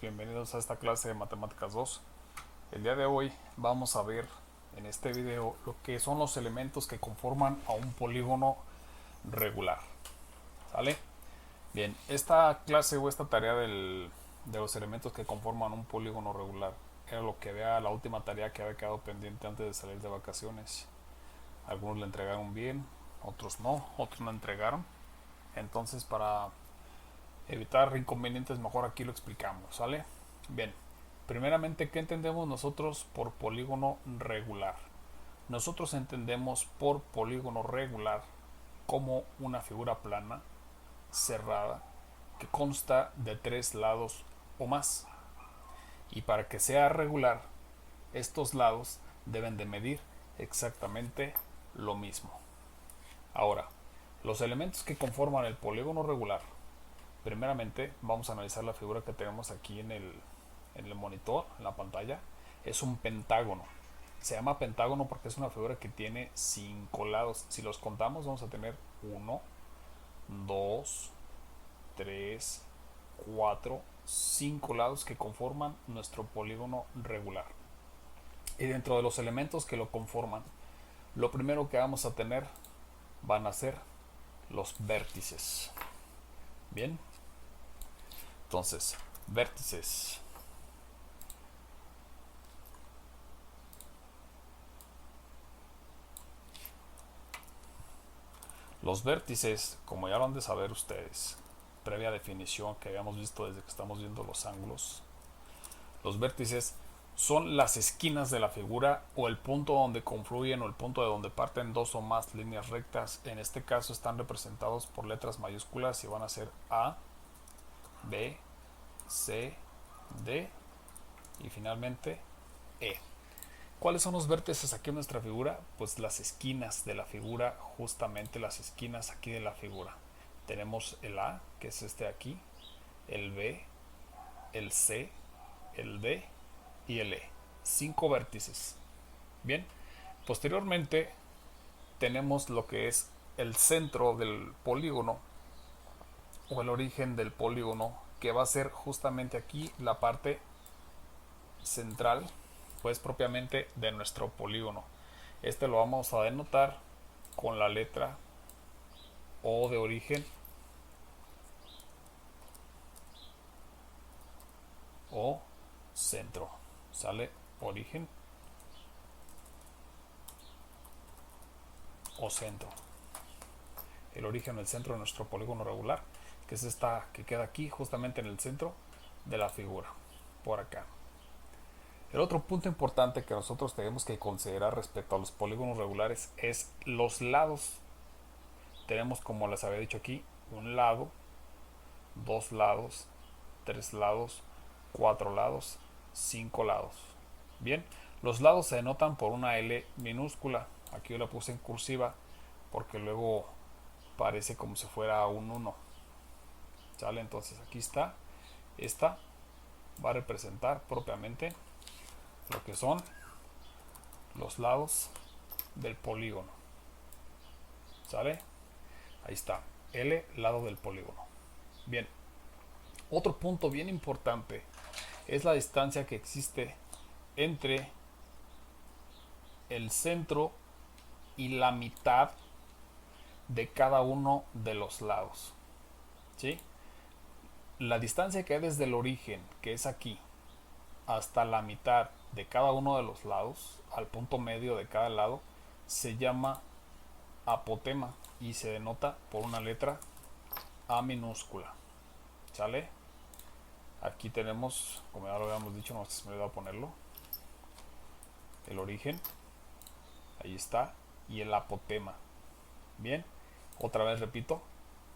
bienvenidos a esta clase de Matemáticas 2. El día de hoy vamos a ver en este video lo que son los elementos que conforman a un polígono regular. ¿Sale? Bien, esta clase o esta tarea de los elementos que conforman un polígono regular era lo que vea la última tarea que había quedado pendiente antes de salir de vacaciones. Algunos la entregaron bien, otros no entregaron. Entonces, para evitar inconvenientes, mejor aquí lo explicamos, ¿sale? Bien, primeramente, ¿qué entendemos nosotros por polígono regular? Nosotros entendemos por polígono regular como una figura plana, cerrada, que consta de tres lados o más. Y para que sea regular, estos lados deben de medir exactamente lo mismo. Ahora, los elementos que conforman el polígono regular. Primeramente vamos a analizar la figura que tenemos aquí en el monitor, en la pantalla. Es un pentágono. Se llama pentágono porque es una figura que tiene 5 lados. Si los contamos vamos a tener 1, 2, 3, 4, 5 lados que conforman nuestro polígono regular. Y dentro de los elementos que lo conforman, lo primero que vamos a tener van a ser los vértices. Bien, entonces, vértices. Los vértices, como ya lo han de saber ustedes, previa definición que habíamos visto desde que estamos viendo los ángulos, los vértices son las esquinas de la figura o el punto donde confluyen o el punto de donde parten dos o más líneas rectas. En este caso están representados por letras mayúsculas y van a ser A, B, C, D y finalmente E. ¿Cuáles son los vértices aquí en nuestra figura? Pues las esquinas de la figura, justamente las esquinas aquí de la figura. Tenemos el A, que es este de aquí, el B, el C, el D y el E. 5 vértices. Bien, posteriormente tenemos lo que es el centro del polígono o el origen del polígono, que va a ser justamente aquí la parte central, pues propiamente de nuestro polígono. Este lo vamos a denotar con la letra O de origen o centro. ¿Sale? Origen o centro. El origen o el centro de nuestro polígono regular, que es esta que queda aquí justamente en el centro de la figura, por acá. El otro punto importante que nosotros tenemos que considerar respecto a los polígonos regulares es los lados. Tenemos, como les había dicho aquí, un lado, dos lados, tres lados, cuatro lados, cinco lados. Bien, los lados se denotan por una L minúscula. Aquí yo la puse en cursiva porque luego parece como si fuera un 1. ¿Sale? Entonces aquí está. Esta va a representar propiamente lo que son los lados del polígono. ¿Sale? Ahí está. L, lado del polígono. Bien. Otro punto bien importante es la distancia que existe entre el centro y la mitad de cada uno de los lados. ¿Sí? La distancia que hay desde el origen, que es aquí, hasta la mitad de cada uno de los lados, al punto medio de cada lado, se llama apotema y se denota por una letra A minúscula. ¿Sale? Aquí tenemos, como ya lo habíamos dicho, no se me olvidó ponerlo, el origen, ahí está, y el apotema. Bien, otra vez repito,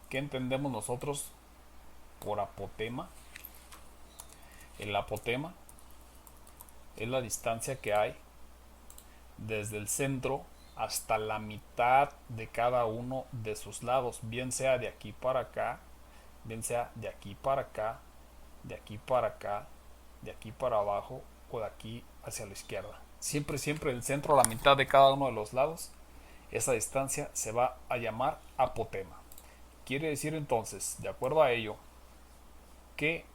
¿qué entendemos nosotros por apotema? El apotema es la distancia que hay desde el centro hasta la mitad de cada uno de sus lados, bien sea de aquí para acá, bien sea de aquí para acá, de aquí para acá, de aquí para abajo o de aquí hacia la izquierda. Siempre, siempre el centro, la mitad de cada uno de los lados, esa distancia se va a llamar apotema. Quiere decir entonces, de acuerdo a ello, que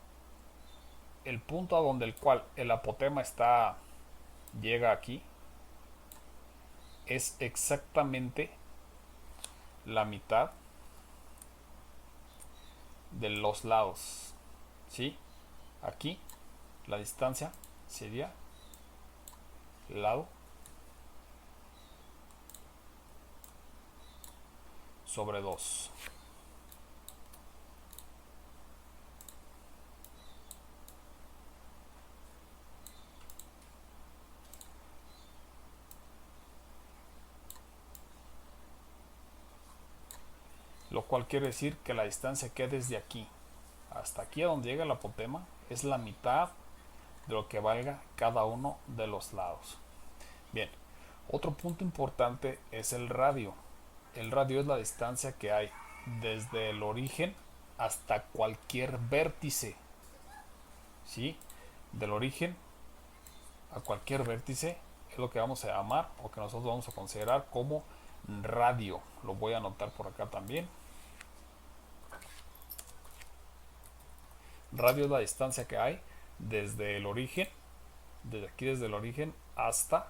el punto a donde el cual el apotema está llega aquí es exactamente la mitad de los lados, ¿sí? Aquí la distancia sería lado sobre 2. Lo cual quiere decir que la distancia que desde aquí hasta aquí a donde llega el apotema es la mitad de lo que valga cada uno de los lados. Bien, otro punto importante es el radio. El radio es la distancia que hay desde el origen hasta cualquier vértice, ¿sí? Del origen a cualquier vértice es lo que vamos a llamar o que nosotros vamos a considerar como radio. Lo voy a anotar por acá también. Radio es la distancia que hay desde el origen, desde aquí desde el origen hasta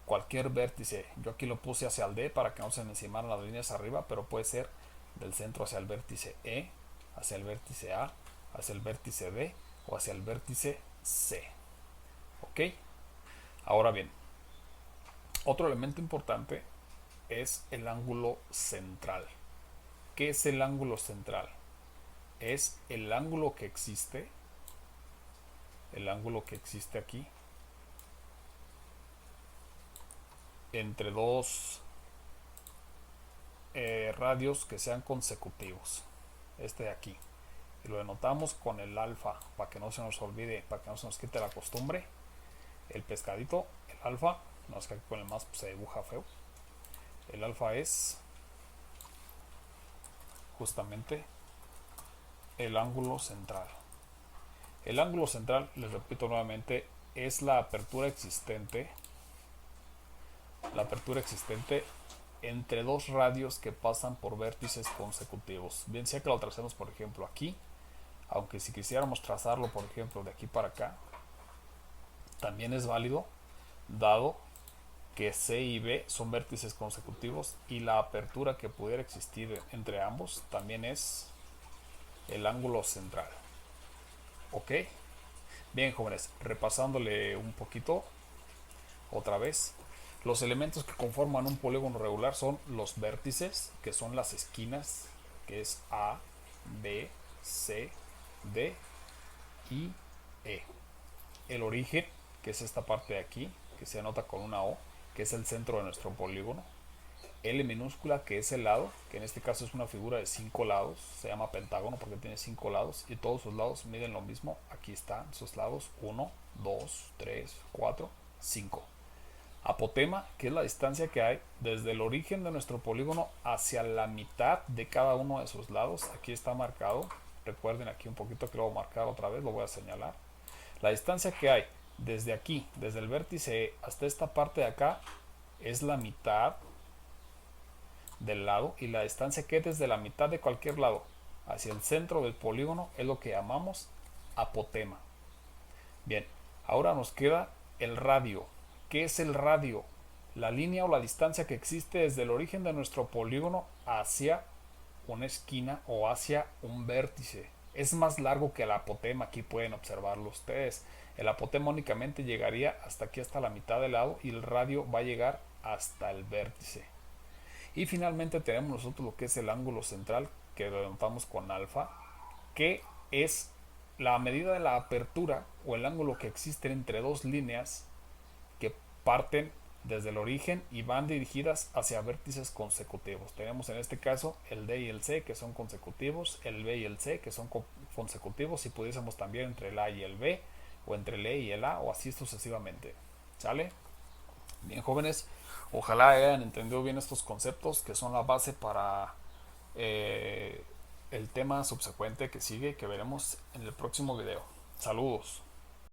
cualquier vértice. Yo aquí lo puse hacia el D para que no se me encimaran las líneas arriba, pero puede ser del centro hacia el vértice E, hacia el vértice A, hacia el vértice B o hacia el vértice C. ¿Ok? Ahora bien, otro elemento importante es el ángulo central. ¿Qué es el ángulo central? Es el ángulo que existe aquí entre dos radios que sean consecutivos. Este de aquí. Y lo denotamos con el alfa para que no se nos olvide, para que no se nos quite la costumbre. El pescadito, el alfa, no es que aquí con el más pues, se dibuja feo. El alfa es justamente el ángulo central. El ángulo central, les repito nuevamente, es la apertura existente entre dos radios que pasan por vértices consecutivos. Bien sea que lo tracemos por ejemplo aquí, aunque si quisiéramos trazarlo por ejemplo de aquí para acá, también es válido, dado que C y B son vértices consecutivos y la apertura que pudiera existir entre ambos también es el ángulo central. ¿Ok? Bien, jóvenes, repasándole un poquito otra vez. Los elementos que conforman un polígono regular son los vértices, que son las esquinas, que es A, B, C, D y E. El origen, que es esta parte de aquí, que se anota con una O, que es el centro de nuestro polígono. L minúscula, que es el lado, que en este caso es una figura de 5 lados, se llama pentágono porque tiene 5 lados y todos sus lados miden lo mismo. Aquí están sus lados, 1, 2, 3, 4, 5. Apotema, que es la distancia que hay desde el origen de nuestro polígono hacia la mitad de cada uno de sus lados. Aquí está marcado. Recuerden aquí un poquito que lo voy a marcar otra vez, lo voy a señalar. La distancia que hay desde aquí, desde el vértice E hasta esta parte de acá, es la mitad del lado, y la distancia que hay desde la mitad de cualquier lado hacia el centro del polígono es lo que llamamos apotema. Bien, ahora nos queda el radio. ¿Qué es el radio? La línea o la distancia que existe desde el origen de nuestro polígono hacia una esquina o hacia un vértice. Es más largo que el apotema, aquí pueden observarlo ustedes. El apotema únicamente llegaría hasta aquí, hasta la mitad del lado, y el radio va a llegar hasta el vértice. Y finalmente tenemos nosotros lo que es el ángulo central, que lo denotamos con alfa, que es la medida de la apertura o el ángulo que existe entre dos líneas que parten desde el origen y van dirigidas hacia vértices consecutivos. Tenemos en este caso el D y el C, que son consecutivos, el B y el C, que son consecutivos, y pudiésemos también entre el A y el B, o entre el E y el A, o así sucesivamente. ¿Sale? Bien, jóvenes, ojalá hayan entendido bien estos conceptos que son la base para el tema subsecuente que sigue, que veremos en el próximo video. Saludos.